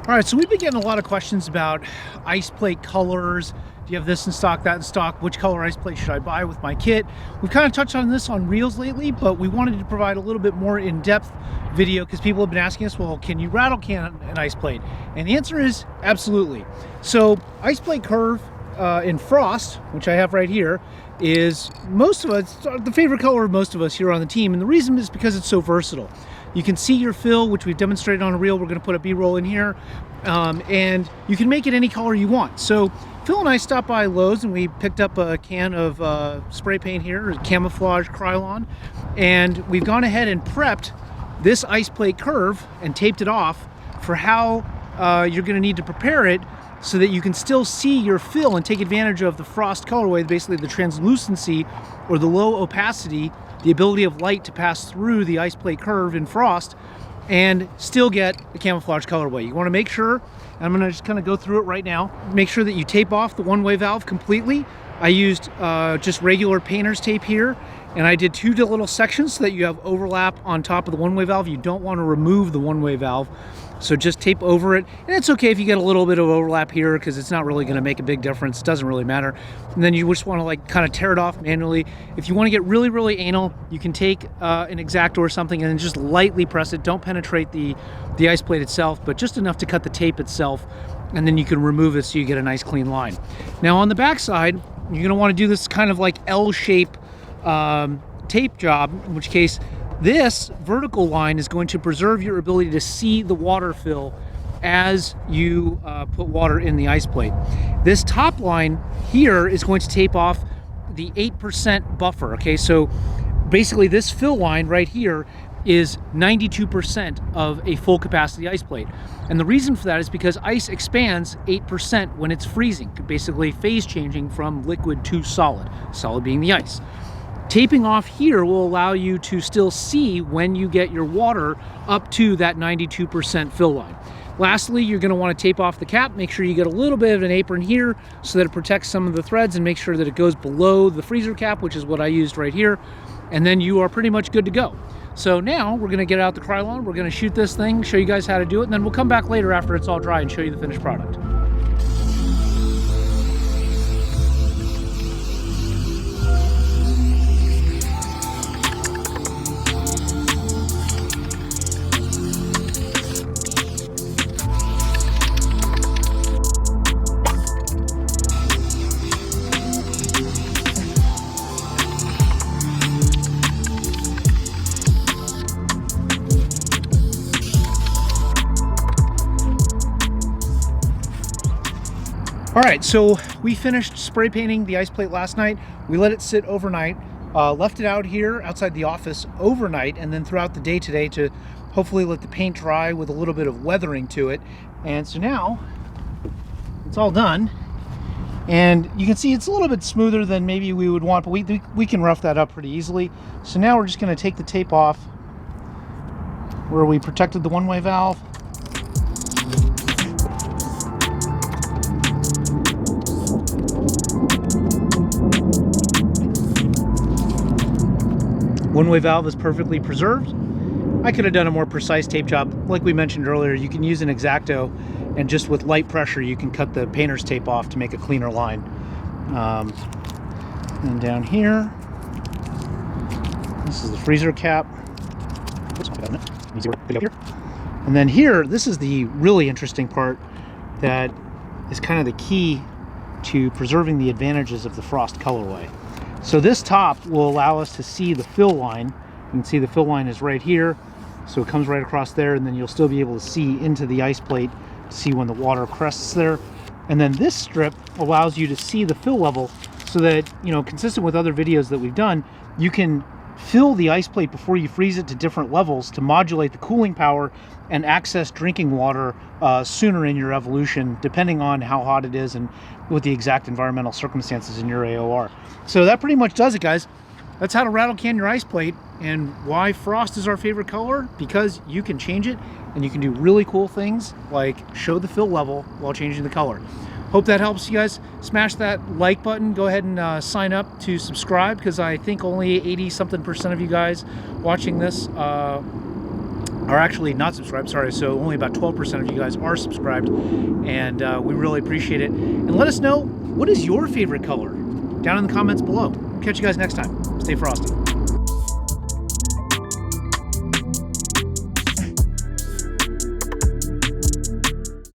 All right, so we've been getting a lot of questions about IcePlate colors. Do you have this in stock, that in stock? Which color IcePlate should I buy with my kit? We've kind of touched on this on Reels lately, but we wanted to provide a little bit more in-depth video because people have been asking us, well, can you rattle can an IcePlate? And the answer is absolutely. So IcePlate Curve in Frost, which I have right here, is most of us, the favorite color of most of us here on the team. And the reason is because it's so versatile. You can see your fill, which we've demonstrated on a reel. We're going to put a B-roll in here, and you can make it any color you want. So Phil and I stopped by Lowe's and we picked up a can of spray paint here, camouflage Krylon, and we've gone ahead and prepped this IcePlate Curve and taped it off for how you're going to need to prepare it so that you can still see your fill and take advantage of the Frost colorway, basically the translucency or the low opacity, the ability of light to pass through the IcePlate Curve in Frost and still get the camouflage colorway. You want to make sure, and I'm going to just kind of go through it right now, make sure that you tape off the one-way valve completely. I used just regular painter's tape here, and I did two little sections so that you have overlap on top of the one-way valve. You don't want to remove the one-way valve, so just tape over it. And it's okay if you get a little bit of overlap here because it's not really going to make a big difference. It doesn't really matter. And then you just want to like kind of tear it off manually. If you want to get really, really anal, you can take an X-Acto or something and then just lightly press it. Don't penetrate the ice plate itself, but just enough to cut the tape itself. And then you can remove it so you get a nice clean line. Now on the back side, you're going to want to do this kind of like L-shape tape job, in which case this vertical line is going to preserve your ability to see the water fill as you put water in the ice plate. This top line here is going to tape off the 8% buffer, okay? So basically this fill line right here is 92% of a full capacity ice plate. And the reason for that is because ice expands 8% when it's freezing, basically phase changing from liquid to solid, solid being the ice. Taping off here will allow you to still see when you get your water up to that 92% fill line. Lastly, you're going to want to tape off the cap. Make sure you get a little bit of an apron here so that it protects some of the threads, and make sure that it goes below the freezer cap, which is what I used right here. And then you are pretty much good to go. So now we're going to get out the Krylon. We're going to shoot this thing, show you guys how to do it, and then we'll come back later after it's all dry and show you the finished product. All right, so we finished spray painting the ice plate last night. We let it sit overnight, left it out here outside the office overnight, and then throughout the day today to hopefully let the paint dry with a little bit of weathering to it. And so now it's all done. And you can see it's a little bit smoother than maybe we would want, but we can rough that up pretty easily. So now we're just gonna take the tape off where we protected the one-way valve. One-way valve is perfectly preserved. I could have done a more precise tape job. Like we mentioned earlier, you can use an X-Acto, and just with light pressure, you can cut the painter's tape off to make a cleaner line. And down here, this is the freezer cap. And then here, this is the really interesting part that is kind of the key to preserving the advantages of the Frost colorway. So this top will allow us to see the fill line. You can see the fill line is right here, so it comes right across there, and then you'll still be able to see into the ice plate to see when the water crests there. And then this strip allows you to see the fill level so that, you know, consistent with other videos that we've done, you can fill the ice plate before you freeze it to different levels to modulate the cooling power and access drinking water sooner in your evolution, depending on how hot it is and what the exact environmental circumstances in your AOR. So that pretty much does it, guys. That's how to rattle can your ice plate, and why Frost is our favorite color, because you can change it and you can do really cool things like show the fill level while changing the color. Hope that helps you guys. Smash that like button. Go ahead and sign up to subscribe, because I think only 80-something% of you guys watching this are actually not subscribed, sorry, so only about 12% of you guys are subscribed, and we really appreciate it. And let us know, what is your favorite color? Down in the comments below. Catch you guys next time. Stay frosty.